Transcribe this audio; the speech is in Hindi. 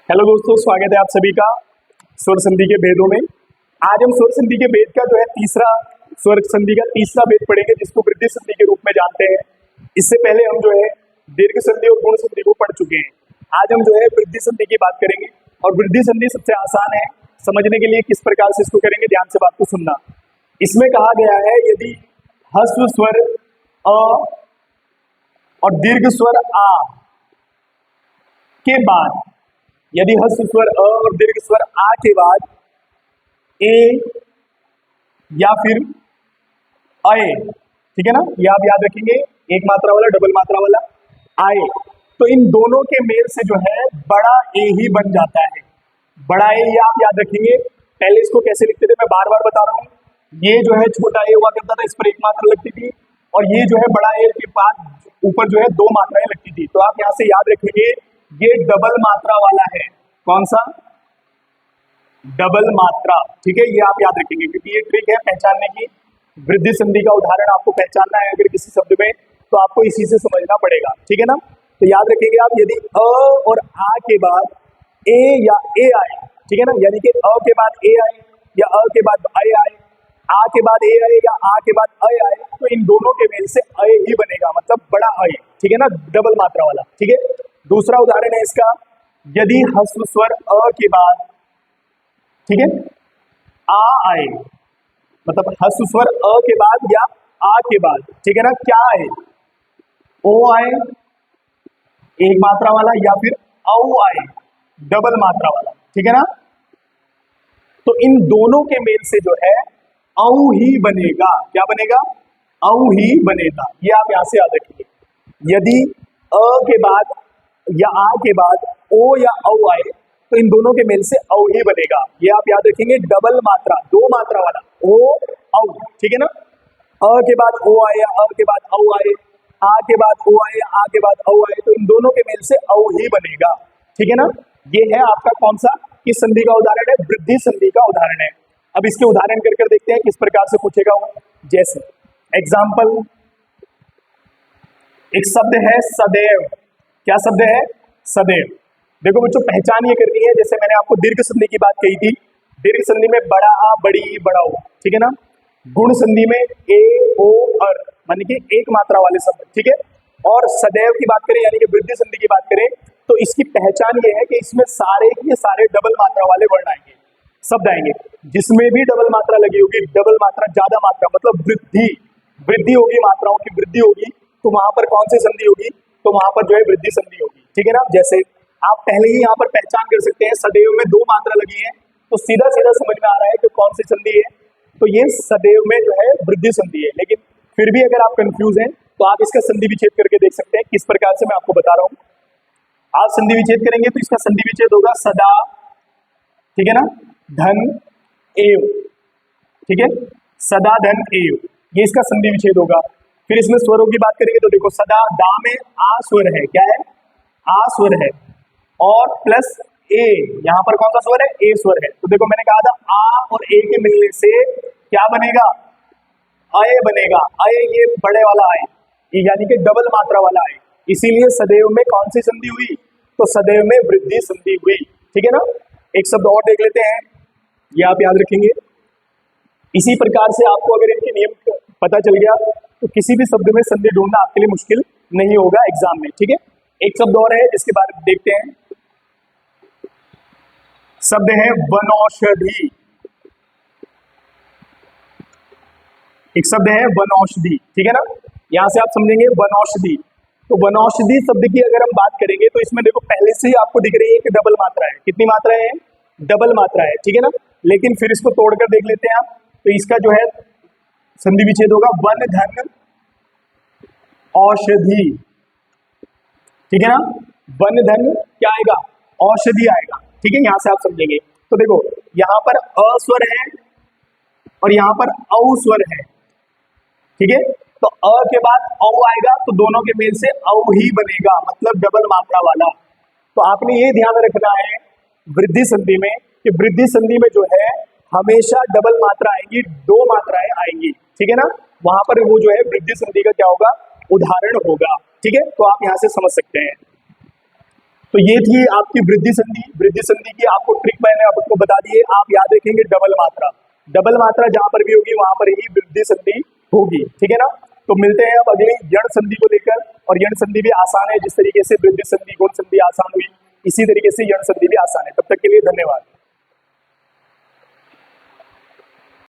हेलो दोस्तों, स्वागत है आप सभी का स्वर संधि के भेदों में। आज हम स्वर संधि के भेद का जो है स्वर संधि का तीसरा भेद पढ़ेंगे, जिसको वृद्धि संधि के रूप में जानते हैं। इससे पहले हम जो है दीर्घ संधि और गुण संधि को पढ़ चुके हैं। आज हम जो है वृद्धि संधि की बात करेंगे और वृद्धि संधि सबसे आसान है समझने के लिए। किस प्रकार से इसको करेंगे, ध्यान से बात को सुनना। इसमें कहा गया है यदि ह्रस्व स्वर अ और दीर्घ स्वर आ के बाद, यदि ह्रस्व स्वर अ और दीर्घ स्वर आ के बाद ए या फिर अए, ठीक है ना, ये आप याद रखेंगे, एक मात्रा वाला डबल मात्रा वाला आए, तो इन दोनों के मेल से जो है बड़ा ए ही बन जाता है। बड़ा ए, ये आप याद रखेंगे। पहले इसको कैसे लिखते थे मैं बार बार बता रहा हूं। ये जो है छोटा ए हुआ करता था, इस पर एक मात्रा लगती थी, और ये जो है बड़ा ए के बाद ऊपर जो है दो मात्राएं लगती थी। तो आप यहां से याद रखेंगे ये डबल मात्रा वाला है। कौन सा? डबल मात्रा, ठीक है, ये आप याद रखेंगे क्योंकि ये ट्रिक है पहचानने की। वृद्धि संधि का उदाहरण आपको पहचानना है अगर किसी शब्द में, तो आपको इसी से समझना पड़ेगा, ठीक है ना। तो याद रखेंगे आप, यदि अ और आ के बाद ए या ए आए, ठीक है ना, यानी कि अ के बाद ए आए या अ के बाद अय आए, आ के बाद ए आए या आ के बाद अय आए, तो इन दोनों के मेल से अय ही बनेगा, मतलब बड़ा अय, ठीक है ना, डबल मात्रा वाला, ठीक है। दूसरा उदाहरण है इसका, यदि ह्रस्व स्वर अ के बाद, ठीक है, आ आए, मतलब ह्रस्व स्वर अ के बाद या आ के बाद, ठीक है ना, क्या आए? ओ आए एक मात्रा वाला या फिर औ आए डबल मात्रा वाला, ठीक है ना। तो इन दोनों के मेल से जो है औ ही बनेगा। क्या बनेगा? औ ही बनेगा। ये आप यहां से याद रखिए। यदि अ के बाद या आ के बाद ओ या औ आए, तो इन दोनों के मेल से औ ही बनेगा। ये आप याद रखेंगे, डबल मात्रा, दो मात्रा वाला ओ औ, ठीक है ना। अ के बाद ओ आए या अ के बाद औ आए, आ के बाद ओ आए या आ के बाद औ आए, तो इन दोनों के मेल से औ ही बनेगा, ठीक है ना। ये है आपका कौन सा, किस संधि का उदाहरण है? वृद्धि संधि का उदाहरण है। अब इसके उदाहरण कर देखते हैं किस प्रकार से पूछेगा वो। जैसे एग्जाम्पल, एक शब्द है सदैव। क्या शब्द है? सदैव। देखो बच्चों, पहचान ये करनी है, जैसे मैंने आपको दीर्घ संधि की बात कही थी। दीर्घ संधि में बड़ा आ, बड़ी ई, बड़ा ओ, ठीक है ना। गुण संधि में ए ओ अर, माने कि एक मात्रा वाले शब्द, ठीक है। और सदैव की बात करें, यानी कि वृद्धि संधि की बात करें, तो इसकी पहचान ये है कि इसमें सारे के सारे डबल मात्रा वाले वर्ण आएंगे, शब्द आएंगे। जिसमें भी डबल मात्रा लगी होगी, डबल मात्रा, ज्यादा मात्रा, मतलब वृद्धि, वृद्धि होगी, मात्राओं की वृद्धि होगी, तो वहां पर कौन सी संधि होगी? तो वहां पर जो है वृद्धि संधि होगी, ठीक है ना। जैसे आप पहले ही यहाँ पर पहचान कर सकते हैं, सदैव में दो मात्रा लगी है, तो सीधा सीधा समझ में आ रहा है कि कौन सी संधि है। तो ये सदैव में जो है वृद्धि संधि है। लेकिन फिर भी अगर आप कंफ्यूज हैं तो आप इसका संधि विच्छेद करके देख सकते हैं। किस प्रकार से मैं आपको बता रहा हूं। आप संधि विच्छेद करेंगे तो इसका संधि विच्छेद होगा सदा, ठीक है ना, धन एव, ठीक है, सदा धन एव, ये इसका संधि विच्छेद होगा। फिर इसमें स्वरों की बात करेंगे तो देखो, सदा दा में आ स्वर है, क्या है? आ स्वर है, और प्लस ए, यहां पर कौन सा स्वर है? ए स्वर है। तो देखो मैंने कहा था आ और ए के मिलने से क्या बनेगा? अय बनेगा। अय, ये बड़े वाला आय, ये यानी कि डबल मात्रा वाला आय। इसीलिए सदैव में कौन सी संधि हुई? तो सदैव में वृद्धि संधि हुई, ठीक है ना। एक शब्द और देख लेते हैं, ये आप याद रखेंगे। इसी प्रकार से आपको अगर इनके नियम पता चल गया तो किसी भी शब्द में संधि ढूंढना आपके लिए मुश्किल नहीं होगा एग्जाम में, ठीक है। एक शब्द और है जिसके बारे में देखते हैं, शब्द है वनौषधि। एक शब्द है वनौषधि, ठीक है ना। यहां से आप समझेंगे वनौषधि। तो वनौषधि शब्द की अगर हम बात करेंगे तो इसमें देखो पहले से ही आपको दिख रही है कि डबल मात्रा है। कितनी मात्रा है? डबल मात्रा है, ठीक है ना। लेकिन फिर इसको तोड़कर देख लेते हैं आप, तो इसका जो है संधि विच्छेद होगा वन धन औषधि, ठीक है ना। वन धन क्या आएगा? औषधि आएगा, ठीक है। यहां से आप समझेंगे। तो देखो यहां पर अ स्वर है और यहां पर औ स्वर है, ठीक है। तो अ के बाद औ आएगा तो दोनों के मेल से औ ही बनेगा, मतलब डबल मात्रा वाला। तो आपने ये ध्यान रखना है वृद्धि संधि में कि वृद्धि संधि में जो है हमेशा डबल मात्रा आएंगी, दो मात्राएं आएंगी, ठीक है ना। वहां पर वो जो है वृद्धि संधि का क्या होगा? उदाहरण होगा, ठीक है। तो आप यहां से समझ सकते हैं। तो ये थी आपकी वृद्धि संधि। वृद्धि संधि की आपको ट्रिक मैंने आपको बता दी है। आप याद रखेंगे डबल मात्रा, डबल मात्रा जहां पर भी होगी वहां पर ही वृद्धि संधि होगी, ठीक है ना। तो मिलते हैं अब अगली यण संधि को लेकर, और यण संधि भी आसान है, जिस तरीके से वृद्धि संधि गुण संधि आसान हुई, इसी तरीके से यण संधि भी आसान है। तब तक के लिए धन्यवाद।